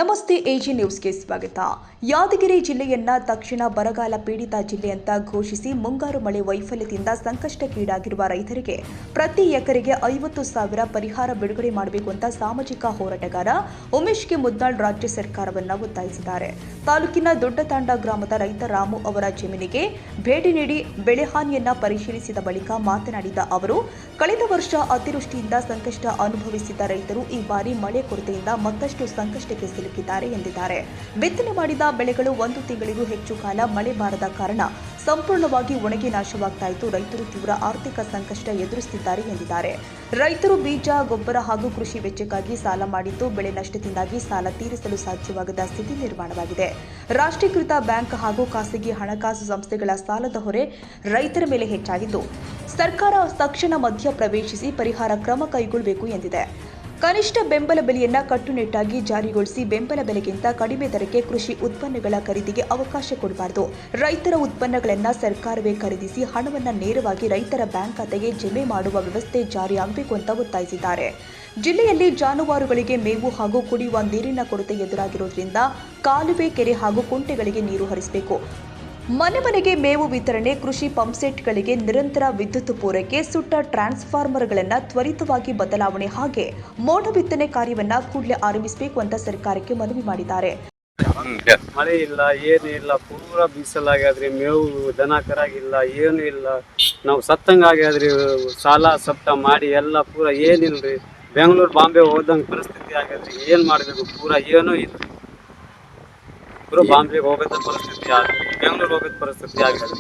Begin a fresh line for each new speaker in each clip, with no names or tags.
ನಮಸ್ತೆ ಎಜಿ ನ್ಯೂಸ್ಗೆ ಸ್ವಾಗತ. ಯಾದಗಿರಿ ಜಿಲ್ಲೆಯನ್ನ ತಕ್ಷಣ ಬರಗಾಲ ಪೀಡಿತ ಜಿಲ್ಲೆ ಅಂತ ಘೋಷಿಸಿ ಮುಂಗಾರು ಮಳೆ ವೈಫಲ್ಯದಿಂದ ಸಂಕಷ್ಟಕ್ಕೀಡಾಗಿರುವ ರೈತರಿಗೆ ಪ್ರತಿ ಎಕರೆಗೆ 50,000 ಪರಿಹಾರ ಬಿಡುಗಡೆ ಮಾಡಬೇಕು ಅಂತ ಸಾಮಾಜಿಕ ಹೋರಾಟಗಾರ ಉಮೇಶ್ ಕೆ ಮುದ್ನಾಳ್ ರಾಜ್ಯ ಸರ್ಕಾರವನ್ನ ಒತ್ತಾಯಿಸಿದ್ದಾರೆ. ತಾಲೂಕಿನ ದೊಡ್ಡತಾಂಡ ಗ್ರಾಮದ ರೈತ ರಾಮು ಅವರ ಜಮೀನಿಗೆ ಭೇಟಿ ನೀಡಿ ಬೆಳೆ ಹಾನಿಯನ್ನ ಪರಿಶೀಲಿಸಿದ ಬಳಿಕ ಮಾತನಾಡಿದ ಅವರು, ಕಳೆದ ವರ್ಷ ಅತಿವೃಷ್ಟಿಯಿಂದ ಸಂಕಷ್ಟ ಅನುಭವಿಸಿದ ರೈತರು ಈ ಬಾರಿ ಮಳೆ ಕೊರತೆಯಿಂದ ಮತ್ತಷ್ಟು ಸಂಕಷ್ಟಕ್ಕೆ ಸಿಲುಕಿದ್ದಾರೆ ಎಂದಿದ್ದಾರೆ. ಬಿತ್ತನೆ ಮಾಡಿದ ಬೆಳೆಗಳು 1 ತಿಂಗಳಿಗೂ ಹೆಚ್ಚು ಕಾಲ ಮಳೆ ಬಾರದ ಕಾರಣ ಸಂಪೂರ್ಣವಾಗಿ ಒಣಗಿ ನಾಶವಾಗ್ತಾ ಇದ್ದು ರೈತರು ತೀವ್ರ ಆರ್ಥಿಕ ಸಂಕಷ್ಟ ಎದುರಿಸುತ್ತಿದ್ದಾರೆ ಎಂದಿದ್ದಾರೆ. ರೈತರು ಬೀಜ, ಗೊಬ್ಬರ ಹಾಗೂ ಕೃಷಿ ವೆಚ್ಚಕ್ಕಾಗಿ ಸಾಲ ಮಾಡಿದ್ದು ಬೆಳೆ ನಷ್ಟದಿಂದಾಗಿ ಸಾಲ ತೀರಿಸಲು ಸಾಧ್ಯವಾಗದ ಸ್ಥಿತಿ ನಿರ್ಮಾಣವಾಗಿದೆ. ರಾಷ್ಟ್ರೀಕೃತ ಬ್ಯಾಂಕ್ ಹಾಗೂ ಖಾಸಗಿ ಹಣಕಾಸು ಸಂಸ್ಥೆಗಳ ಸಾಲದ ಹೊರೆ ರೈತರ ಮೇಲೆ ಹೆಚ್ಚಾಗಿದ್ದು ಸರ್ಕಾರ ತಕ್ಷಣ ಮಧ್ಯ ಪ್ರವೇಶಿಸಿ ಪರಿಹಾರ ಕ್ರಮ ಕೈಗೊಳ್ಳಬೇಕು ಎಂದಿದೆ. ಕನಿಷ್ಠ ಬೆಂಬಲ ಬೆಲೆಯನ್ನ ಕಟ್ಟುನಿಟ್ಟಾಗಿ ಜಾರಿಗೊಳಿಸಿ ಬೆಂಬಲ ಬೆಲೆಗಿಂತ ಕಡಿಮೆ ದರಕ್ಕೆ ಕೃಷಿ ಉತ್ಪನ್ನಗಳ ಖರೀದಿಗೆ ಅವಕಾಶ ಕೊಡಬಾರದು. ರೈತರ ಉತ್ಪನ್ನಗಳನ್ನು ಸರ್ಕಾರವೇ ಖರೀದಿಸಿ ಹಣವನ್ನು ನೇರವಾಗಿ ರೈತರ ಬ್ಯಾಂಕ್ ಖಾತೆಗೆ ಜಮೆ ಮಾಡುವ ವ್ಯವಸ್ಥೆ ಜಾರಿಯಾಗಬೇಕು ಅಂತ ಒತ್ತಾಯಿಸಿದ್ದಾರೆ. ಜಿಲ್ಲೆಯಲ್ಲಿ ಜಾನುವಾರುಗಳಿಗೆ ಮೇವು ಹಾಗೂ ಕುಡಿಯುವ ನೀರಿನ ಕೊರತೆ ಎದುರಾಗಿರುವುದರಿಂದ ಕಾಲುವೆ, ಕೆರೆ ಹಾಗೂ ಕುಂಟೆಗಳಿಗೆ ನೀರು ಹರಿಸಬೇಕು. ಮನೆ ಮನೆಗೆ ಮೇವು ವಿತರಣೆ, ಕೃಷಿ ಪಂಪ್ಸೆಟ್ಗಳಿಗೆ ನಿರಂತರ ವಿದ್ಯುತ್ ಪೂರೈಕೆ, ಸುಟ್ಟ ಟ್ರಾನ್ಸ್ಫಾರ್ಮರ್ಗಳನ್ನು ತ್ವರಿತವಾಗಿ ಬದಲಾವಣೆ ಹಾಗೆ ಮೋಡ ಬಿತ್ತನೆ ಕಾರ್ಯವನ್ನು ಕೂಡಲೇ ಆರಂಭಿಸಬೇಕು ಅಂತ ಸರ್ಕಾರಕ್ಕೆ ಮನವಿ ಮಾಡಿದ್ದಾರೆ.
ಮಳೆ ಇಲ್ಲ, ಏನು ಇಲ್ಲ, ಪೂರಾ ಬೀಸಲಾಗ್ಯಾದ್ರಿ. ಮೇವು ದನ ಕರಾಗಿಲ್ಲ, ಏನು ಇಲ್ಲ. ನಾವು ಸತ್ತಂಗಾಗ್ಯಾದ್ರಿ. ಸಾಲ ಸಪ್ತ ಮಾಡಿ ಎಲ್ಲ ಪೂರಾ ಏನಿಲ್ರಿ. ಬೆಂಗಳೂರು, ಬಾಂಬೆ ಹೋದಂಗೆ ಪರಿಸ್ಥಿತಿ ಆಗ್ಯಾದ್ರಿ. ಏನು ಮಾಡಬೇಕು? ಪೂರಾ ಏನೂ ಇಲ್ಲ. ಪೂರಾ ಬಾಂಬೆಗೆ ಹೋಗೋದ ಪರಿಸ್ಥಿತಿ ಆಗ, ಬೆಂಗಳೂರು ಹೋಗೋದ ಪರಿಸ್ಥಿತಿ ಆಗ್ಯದ.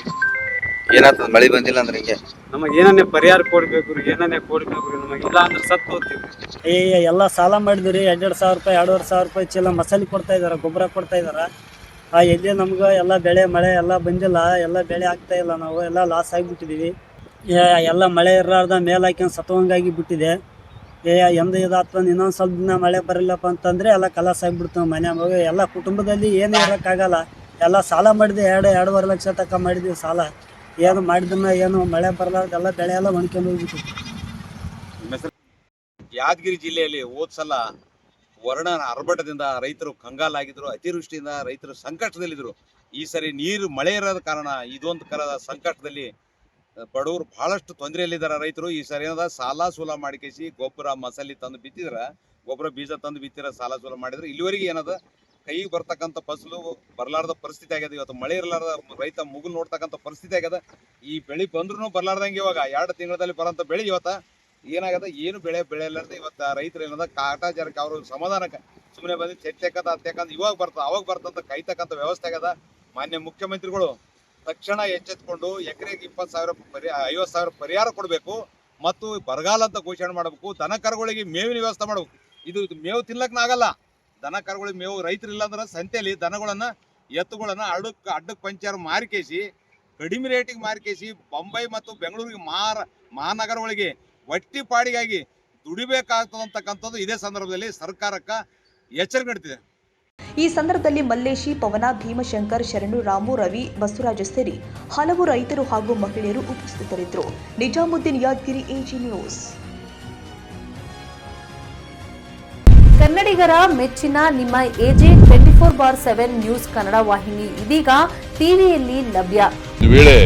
ಏನಾಗ್ತದ ಮಳೆ ಬಂದಿಲ್ಲ ಅಂದ್ರೆ ಹಿಂಗೆ
ನಮಗೆ ಏನನ್ನೇ ಪರಿಹಾರ ಕೊಡ್ಬೇಕು ರೀ, ಏನನ್ನೇ ಕೊಡ್ಬೇಕು ರೀ. ನಮಗೆ ಇಲ್ಲ ಅಂದ್ರೆ ಸತ್ತು ಹೋಗ್ತೀವಿ.
ಎಲ್ಲ ಸಾಲ ಮಾಡಿದ್ರಿ. 2,500 ರೂಪಾಯಿ 2,500 ರೂಪಾಯಿ ಚೀಲ ಮಸಾಲೆ ಕೊಡ್ತಾ ಇದಾರೆ, ಗೊಬ್ಬರ ಕೊಡ್ತಾ ಇದಾರೆ. ಎಲ್ಲಿ ನಮ್ಗೆ ಎಲ್ಲ ಬೆಳೆ ಮಳೆ ಎಲ್ಲ ಬಂದಿಲ್ಲ, ಎಲ್ಲ ಬೆಳೆ ಆಗ್ತಾ ಇಲ್ಲ. ನಾವು ಎಲ್ಲ ಲಾಸ್ ಆಗಿಬಿಟ್ಟಿದ್ದೀವಿ. ಎಲ್ಲ ಮಳೆ ಇರ್ಲಾರ್ದ ಮೇಲೆ ಹಾಕ್ಯಂಡು ಸತ್ವಂಗಾಗಿ ಬಿಟ್ಟಿದೆ. ಎಂದ ಇದಾಗ್ತಂದು ಇನ್ನೊಂದು ಸ್ವಲ್ಪ ದಿನ ಮಳೆ ಬರಲಿಲ್ಲಪ್ಪ ಅಂತಂದರೆ ಎಲ್ಲ ಕಲಾಸ ಆಗಿಬಿಡ್ತಾವೆ. ಮನೆ ಎಲ್ಲ ಕುಟುಂಬದಲ್ಲಿ ಏನೂ ಇರೋಕ್ಕಾಗಲ್ಲ. ಎಲ್ಲ ಸಾಲ ಮಾಡಿದ್ವಿ. 2-2.5 ಲಕ್ಷ ತನಕ ಮಾಡಿದ್ವಿ ಸಾಲ. ಏನು ಮಾಡಿದ್ನ ಏನು ಮಳೆ ಬರಲಾರ್ದು ಎಲ್ಲ ಬೆಳೆ ಎಲ್ಲ ಒಣ್ಕೊಂಡು ಹೋಗ್ಬಿಟ್ಟು.
ಯಾದಗಿರಿ ಜಿಲ್ಲೆಯಲ್ಲಿ ಹೋದ ಸಲ ವರ್ಣ ಆರ್ಭಟದಿಂದ ರೈತರು ಕಂಗಾಲಾಗಿದ್ರು. ಅತಿವೃಷ್ಟಿಯಿಂದ ರೈತರು ಸಂಕಷ್ಟದಲ್ಲಿದ್ದರು. ಈ ಸರಿ ನೀರು ಮಳೆ ಇರೋದ ಕಾರಣ ಇದೊಂದು ಕರದ ಸಂಕಷ್ಟದಲ್ಲಿ ಬಡವರು ಬಹಳಷ್ಟು ತೊಂದರೆಯಲ್ಲಿದ್ದಾರೆ ರೈತರು. ಈ ಸರಿ ಏನದ ಸಾಲ ಸೂಲ ಮಾಡಿಕೇಸಿ ಗೊಬ್ಬರ ಮಸಾಲೆ ತಂದು ಬಿತ್ತಿದ್ರ, ಗೊಬ್ಬರ ಬೀಜ ತಂದು ಬಿತ್ತಿರ, ಸಾಲ ಸೂಲ ಮಾಡಿದ್ರೆ ಇಲ್ಲಿವರೆಗೆ ಏನದ ಕೈಗೆ ಬರ್ತಕ್ಕಂಥ ಫಸಲು ಬರಲಾರ್ದ ಪರಿಸ್ಥಿತಿ ಆಗ್ಯದ. ಇವತ್ತು ಮಳೆ ಇರಲಾರ್ದ ರೈತ ಮುಗುಲ್ ನೋಡ್ತಕ್ಕಂಥ ಪರಿಸ್ಥಿತಿ ಆಗ್ಯದ. ಈ ಬೆಳೆ ಬಂದ್ರೂ ಬರ್ಲಾರ್ದಂಗೆ ಇವಾಗ 2 ತಿಂಗಳಲ್ಲಿ ಬರೋಂಥ ಬೆಳೆ ಇವತ್ತು ಏನಾಗದ, ಏನು ಬೆಳೆ ಇಲ್ಲಾರ್ದೆ ಇವತ್ತು ರೈತರು ಏನದ ಕಾಟಾಚಾರಕ್ಕೆ ಅವರು ಸಮಾಧಾನಕ್ಕೆ ಸುಮ್ಮನೆ ಬಂದು ತೆಕ್ಕಂತ ಇವಾಗ ಬರ್ತದೆ ಅವಾಗ ಬರ್ತಂತ ಕೈತಕ್ಕಂಥ ವ್ಯವಸ್ಥೆ ಆಗ್ಯದ. ಮಾನ್ಯ ಮುಖ್ಯಮಂತ್ರಿಗಳು ತಕ್ಷಣ ಎಚ್ಚೆತ್ಕೊಂಡು ಎಕರೆಗೆ 20,000 50,000 ಪರಿಹಾರ ಕೊಡಬೇಕು ಮತ್ತು ಬರಗಾಲ ಅಂತ ಘೋಷಣೆ ಮಾಡಬೇಕು. ದನ ಕರುಗಳಿಗೆ ಮೇವಿನ ವ್ಯವಸ್ಥೆ ಮಾಡಬೇಕು. ಇದು ಮೇವು ತಿನ್ಲಕ್ನಾಗಲ್ಲ. ದನ ಕರುಗಳಿಗೆ ಮೇವು ರೈತರಿಲ್ಲ ಅಂದ್ರೆ ಸಂತೆಯಲ್ಲಿ ದನಗಳನ್ನ ಎತ್ತುಗಳನ್ನ ಅಡ್ಡಕ್ಕೆ ಪಂಚಾರು ಮಾರಿಕೇಸಿ ಕಡಿಮೆ ರೇಟಿಗೆ ಮಾರಿಕೇಸಿ ಬೊಂಬೈ ಮತ್ತು ಬೆಂಗಳೂರಿಗೆ ಮಹಾನಗರಗಳಿಗೆ ಒಟ್ಟಿ ಪಾಡಿಗಾಗಿ ದುಡಿಬೇಕಾಗ್ತದಂತಕ್ಕಂಥದ್ದು ಇದೇ ಸಂದರ್ಭದಲ್ಲಿ ಸರ್ಕಾರಕ್ಕೆ ಎಚ್ಚರಿಕೆ ನೀಡ್ತಿದೆ.
ಈ ಸಂದರ್ಭದಲ್ಲಿ ಮಲ್ಲೇಶಿ, ಪವನ, ಭೀಮಶಂಕರ್, ಶರಣು, ರಾಮು, ರವಿ, ಬಸವರಾಜ ಸೇರಿ ಹಲವು ರೈತರು ಹಾಗೂ ಮಹಿಳೆಯರು ಉಪಸ್ಥಿತರಿದ್ದರು. Nizamuddin, Yadgir, AG news.
ಕನ್ನಡಿಗರ ಮೆಚ್ಚಿನ ನಿಮ್ಮ ಎಜೆ 24/7 ನ್ಯೂಸ್ ಕನ್ನಡ ವಾಹಿನಿ ಇದೀಗ ಟಿವಿಯಲ್ಲಿ ಲಭ್ಯ.
ವೇಳೆ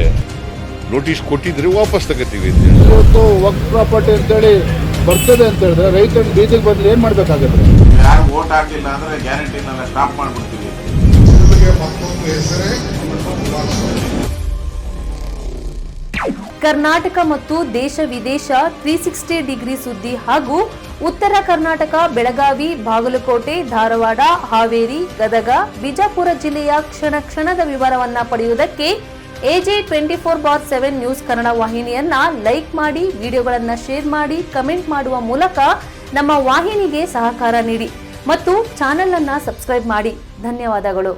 ನೋಟಿಸ್ ಕೊಟ್ಟಿದ್ರೆ ವಾಪಸ್ ತಗೋತೀವಿ.
ಇವತ್ತು ವಕ್ಫ್ ಪ್ರಾಪರ್ಟಿ ಅಂತೇಳಿ ಬರ್ತದೆ ಅಂತ ಹೇಳಿದ್ರೆ ರೈತರು ಬೀದಿಗೆ ಬಂದ್ರೆ ಏನ್ ಮಾಡ್ಬೇಕಾಗತ್ತೆ?
ಯಾರು ವೋಟ್ ಹಾಕಲಿಲ್ಲ ಅಂದ್ರೆ ಗ್ಯಾರಂಟಿನೆಲ್ಲ ಸ್ಟಾಪ್ ಮಾಡ್ಬಿಡ್ತೀವಿ.
ಕರ್ನಾಟಕ ಮತ್ತು ದೇಶ ವಿದೇಶ 360 ಡಿಗ್ರಿ ಸುದ್ದಿ ಹಾಗೂ ಉತ್ತರ ಕರ್ನಾಟಕ, ಬೆಳಗಾವಿ, ಬಾಗಲಕೋಟೆ, ಧಾರವಾಡ, ಹಾವೇರಿ, ಗದಗ, ಬಿಜಾಪುರ ಜಿಲ್ಲೆಯ ಕ್ಷಣ ಕ್ಷಣದ ವಿವರವನ್ನ ಪಡೆಯುವುದಕ್ಕೆ ಎಜೆ 24/7 ನ್ಯೂಸ್ ಕನ್ನಡ ವಾಹಿನಿಯನ್ನ ಲೈಕ್ ಮಾಡಿ, ವಿಡಿಯೋಗಳನ್ನ ಶೇರ್ ಮಾಡಿ, ಕಮೆಂಟ್ ಮಾಡುವ ಮೂಲಕ ನಮ್ಮ ವಾಹಿನಿಗೆ ಸಹಕಾರ ನೀಡಿ ಮತ್ತು ಚಾನೆಲ್ ಅನ್ನ ಸಬ್ಸ್ಕ್ರೈಬ್ ಮಾಡಿ. ಧನ್ಯವಾದಗಳು.